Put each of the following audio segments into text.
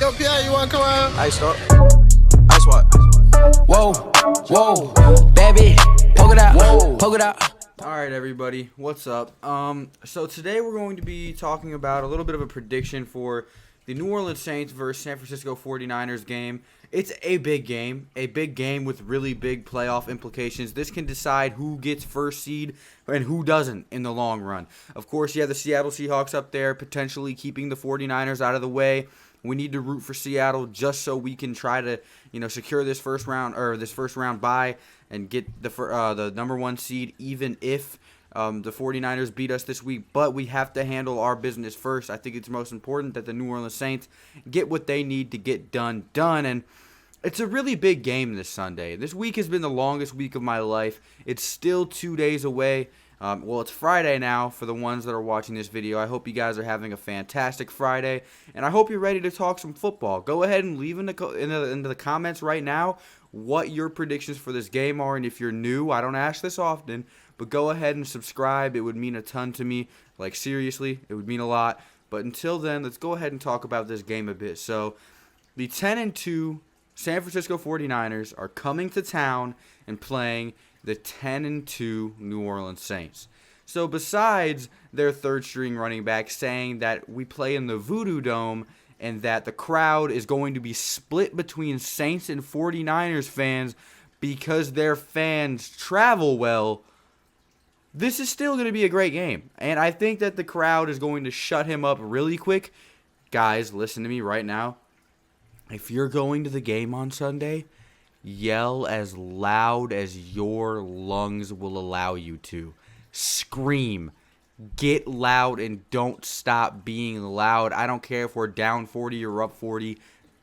Yo, Pierre, you wanna come around? Ice up. Ice what? Whoa, whoa, baby, poke it out, whoa, poke it out. Alright everybody, what's up? So today we're going to be talking about a little bit of a prediction for the New Orleans Saints versus San Francisco 49ers game. It's a big game with really big playoff implications. This can decide who gets first seed and who doesn't in the long run. Of course, you have the Seattle Seahawks up there potentially keeping the 49ers out of the way. We need to root for Seattle just so we can try to, secure this first round bye and get the number one seed, even if the 49ers beat us this week. But we have to handle our business first. I think it's most important that the New Orleans Saints get what they need to get done. And it's a really big game this Sunday. This week has been the longest week of my life. It's still 2 days away. Well, it's Friday now for the ones that are watching this video. I hope you guys are having a fantastic Friday, and I hope you're ready to talk some football. Go ahead and leave in the comments right now what your predictions for this game are, and if you're new, I don't ask this often, but go ahead and subscribe. It would mean a ton to me. Like, seriously, it would mean a lot. But until then, let's go ahead and talk about this game a bit. So, the 10-2 San Francisco 49ers are coming to town and playing the 10-2 New Orleans Saints. So besides their third-string running back saying that we play in the Voodoo Dome and that the crowd is going to be split between Saints and 49ers fans because their fans travel well, this is still going to be a great game. And I think that the crowd is going to shut him up really quick. Guys, listen to me right now. If you're going to the game on Sunday, yell as loud as your lungs will allow you to. Scream. Get loud and don't stop being loud. I don't care if we're down 40 or up 40.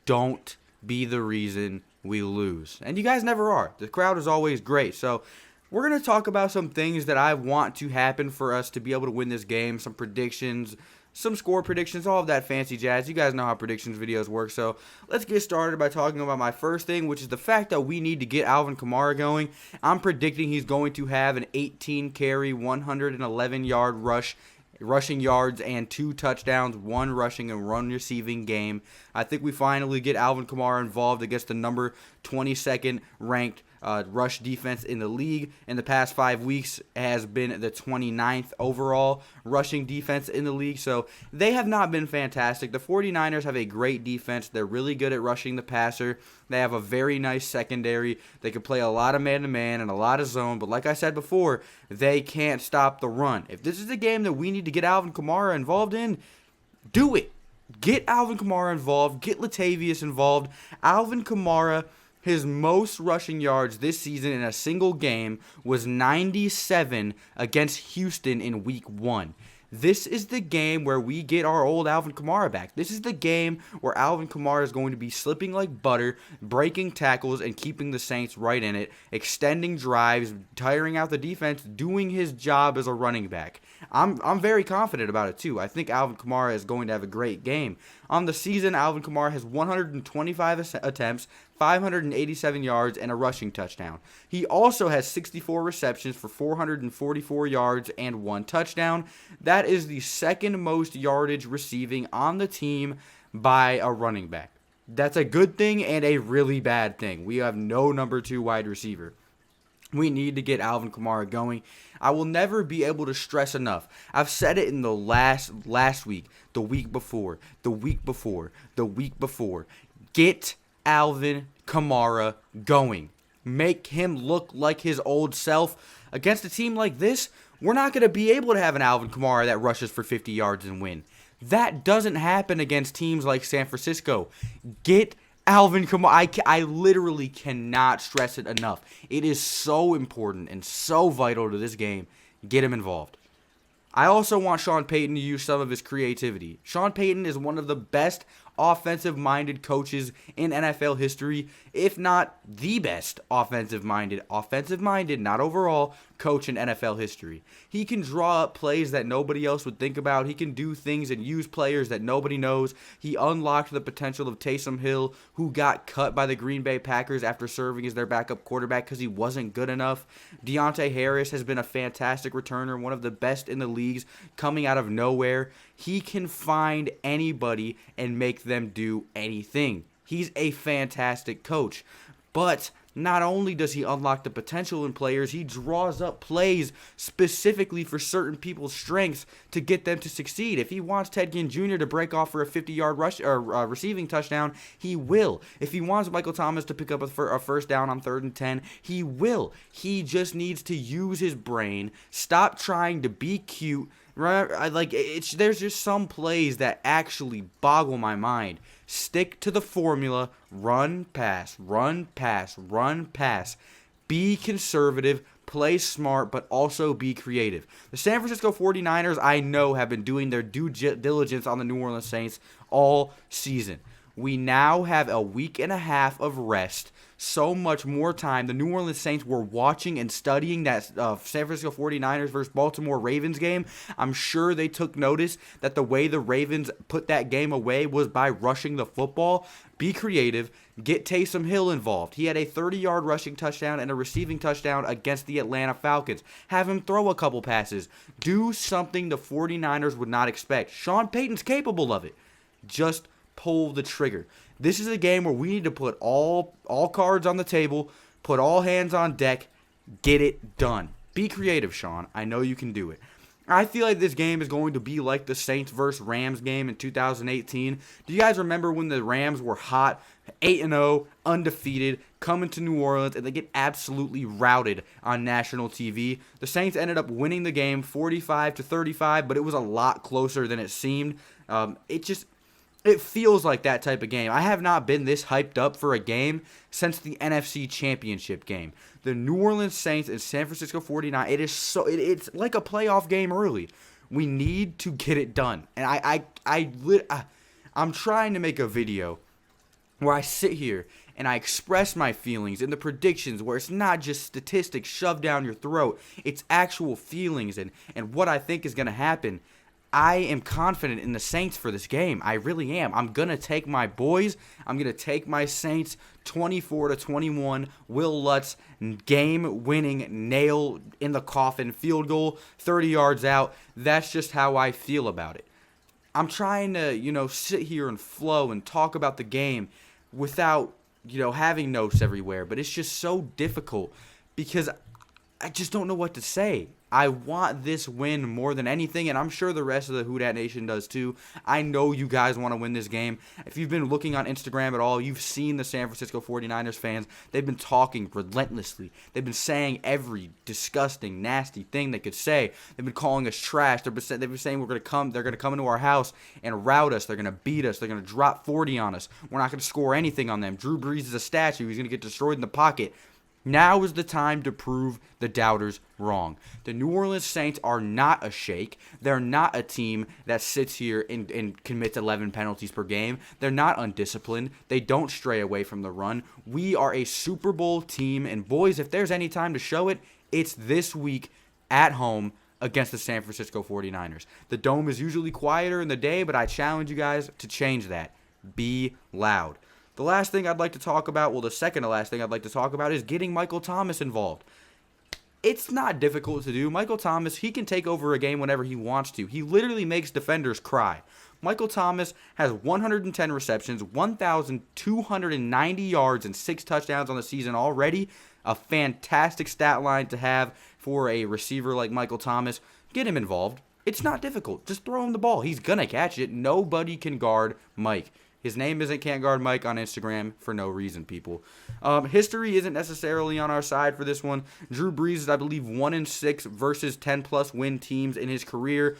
Don't be the reason we lose. And you guys never are. The crowd is always great. So we're going to talk about some things that I want to happen for us to be able to win this game. Some predictions, some score predictions, all of that fancy jazz. You guys know how predictions videos work, so let's get started by talking about my first thing, which is the fact that we need to get Alvin Kamara going. I'm predicting he's going to have an 18-carry, 111-yard rushing yards and 2 touchdowns, 1 rushing and 1 receiving game. I think we finally get Alvin Kamara involved against the number 22nd ranked rush defense in the league. In the past 5 weeks has been the 29th overall rushing defense in the league, so they have not been fantastic. The 49ers have a great defense. They're really good at rushing the passer. They have a very nice secondary. They can play a lot of man-to-man and a lot of zone, but like I said before, they can't stop the run. If this is a game that we need to get Alvin Kamara involved in, do it. Get Alvin Kamara involved. Get Latavius involved. Alvin Kamara, his most rushing yards this season in a single game was 97 against Houston in Week 1. This is the game where we get our old Alvin Kamara back. This is the game where Alvin Kamara is going to be slipping like butter, breaking tackles, and keeping the Saints right in it, extending drives, tiring out the defense, doing his job as a running back. I'm very confident about it, too. I think Alvin Kamara is going to have a great game. On the season, Alvin Kamara has 125 attempts, 587 yards, and a rushing touchdown. He also has 64 receptions for 444 yards and 1 touchdown. That is the second most yardage receiving on the team by a running back. That's a good thing and a really bad thing. We have no number 2 wide receiver. We need to get Alvin Kamara going. I will never be able to stress enough. I've said it in the last week, the week before, the week before, the week before. Get Alvin Kamara going. Make him look like his old self. Against a team like this, we're not going to be able to have an Alvin Kamara that rushes for 50 yards and win. That doesn't happen against teams like San Francisco. Get Alvin Kamara, I literally cannot stress it enough. It is so important and so vital to this game. Get him involved. I also want Sean Payton to use some of his creativity. Sean Payton is one of the best offensive-minded coaches in NFL history, if not the best offensive-minded, not overall, coach in NFL history. He can draw up plays that nobody else would think about. He can do things and use players that nobody knows. He unlocked the potential of Taysom Hill, who got cut by the Green Bay Packers after serving as their backup quarterback because he wasn't good enough. Deontay Harris has been a fantastic returner, one of the best in the leagues, coming out of nowhere. He can find anybody and make make them do anything. He's a fantastic coach. But not only does he unlock the potential in players, he draws up plays specifically for certain people's strengths to get them to succeed. If he wants Ted Ginn Jr. to break off for a 50-yard rush or receiving touchdown, he will. If he wants Michael Thomas to pick up a first down on 3rd and 10, he will. He just needs to use his brain, stop trying to be cute. Right? There's just some plays that actually boggle my mind. Stick to the formula, run, pass, run, pass, run, pass. Be conservative, play smart, but also be creative. The San Francisco 49ers, I know, have been doing their due diligence on the New Orleans Saints all season. We now have a week and a half of rest, so much more time. The New Orleans Saints were watching and studying that San Francisco 49ers versus Baltimore Ravens game. I'm sure they took notice that the way the Ravens put that game away was by rushing the football. Be creative. Get Taysom Hill involved. He had a 30-yard rushing touchdown and a receiving touchdown against the Atlanta Falcons. Have him throw a couple passes. Do something the 49ers would not expect. Sean Payton's capable of it. Just pull the trigger. This is a game where we need to put all cards on the table, put all hands on deck, get it done. Be creative, Sean. I know you can do it. I feel like this game is going to be like the Saints versus Rams game in 2018. Do you guys remember when the Rams were hot, 8-0, undefeated, coming to New Orleans, and they get absolutely routed on national TV? The Saints ended up winning the game 45-35, but it was a lot closer than it seemed. It feels like that type of game. I have not been this hyped up for a game since the NFC Championship game. The New Orleans Saints and San Francisco 49ers, it's like a playoff game early. We need to get it done. And I'm trying to make a video where I sit here and I express my feelings in the predictions, where it's not just statistics shoved down your throat. It's actual feelings and what I think is going to happen. I am confident in the Saints for this game. I really am. I'm going to take my boys. I'm going to take my Saints 24-21. Will Lutz game-winning nail in the coffin field goal 30 yards out. That's just how I feel about it. I'm trying to, sit here and flow and talk about the game without, having notes everywhere. But it's just so difficult because I just don't know what to say. I want this win more than anything, and I'm sure the rest of the Who Dat Nation does too. I know you guys want to win this game. If you've been looking on Instagram at all, you've seen the San Francisco 49ers fans. They've been talking relentlessly. They've been saying every disgusting, nasty thing they could say. They've been calling us trash. They've been saying they're going to come into our house and rout us. They're going to beat us. They're going to drop 40 on us. We're not going to score anything on them. Drew Brees is a statue. He's going to get destroyed in the pocket. Now is the time to prove the doubters wrong. The New Orleans Saints are not a shake. They're not a team that sits here and commits 11 penalties per game. They're not undisciplined. They don't stray away from the run. We are a Super Bowl team, and boys, if there's any time to show it, it's this week at home against the San Francisco 49ers. The Dome is usually quieter in the day, but I challenge you guys to change that. Be loud. The last thing I'd like to talk about, the second to last thing I'd like to talk about is getting Michael Thomas involved. It's not difficult to do. Michael Thomas, he can take over a game whenever he wants to. He literally makes defenders cry. Michael Thomas has 110 receptions, 1,290 yards, and 6 touchdowns on the season already. A fantastic stat line to have for a receiver like Michael Thomas. Get him involved. It's not difficult. Just throw him the ball. He's going to catch it. Nobody can guard Mike. His name isn't Can't Guard Mike on Instagram for no reason, people. History isn't necessarily on our side for this one. Drew Brees is, I believe, 1-6 versus 10-plus win teams in his career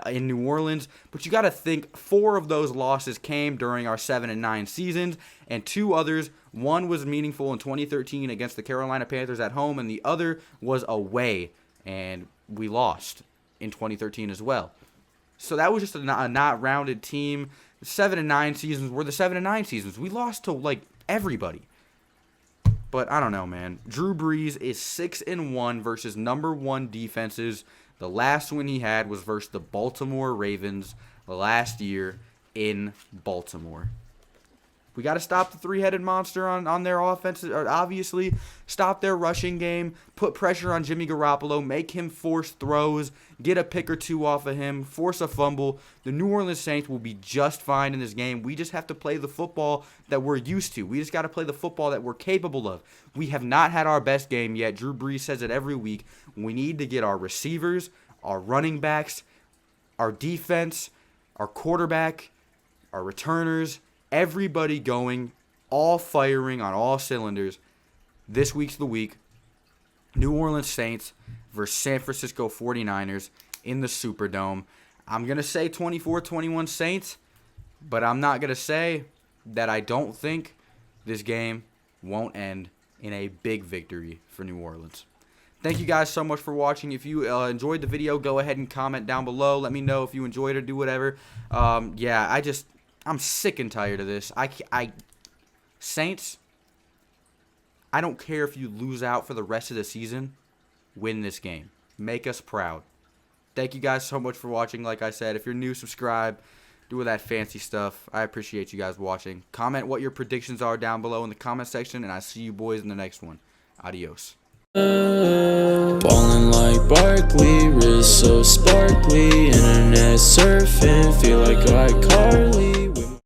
in New Orleans. But you got to think 4 of those losses came during our 7-9 seasons, and 2 others. One was meaningful in 2013 against the Carolina Panthers at home, and the other was away, and we lost in 2013 as well. So that was just a not rounded team. 7-9 seasons were the 7-9 seasons. We lost to everybody. But I don't know, man. Drew Brees is 6-1 versus number 1 defenses. The last win he had was versus the Baltimore Ravens last year in Baltimore. We got to stop the three-headed monster on their offense. Obviously, stop their rushing game, put pressure on Jimmy Garoppolo, make him force throws, get a pick or two off of him, force a fumble. The New Orleans Saints will be just fine in this game. We just have to play the football that we're used to. We just got to play the football that we're capable of. We have not had our best game yet. Drew Brees says it every week. We need to get our receivers, our running backs, our defense, our quarterback, our returners, everybody going, all firing on all cylinders. This week's the week. New Orleans Saints versus San Francisco 49ers in the Superdome. I'm going to say 24-21 Saints, but I'm not going to say that I don't think this game won't end in a big victory for New Orleans. Thank you guys so much for watching. If you enjoyed the video, go ahead and comment down below. Let me know if you enjoyed it or do whatever. I'm sick and tired of this. Saints, I don't care if you lose out for the rest of the season. Win this game. Make us proud. Thank you guys so much for watching. Like I said, if you're new, subscribe. Do all that fancy stuff. I appreciate you guys watching. Comment what your predictions are down below in the comment section, and I'll see you boys in the next one. Adios. Ballin' like Barkley, wrist so sparkly, internet surfing, feel like I caught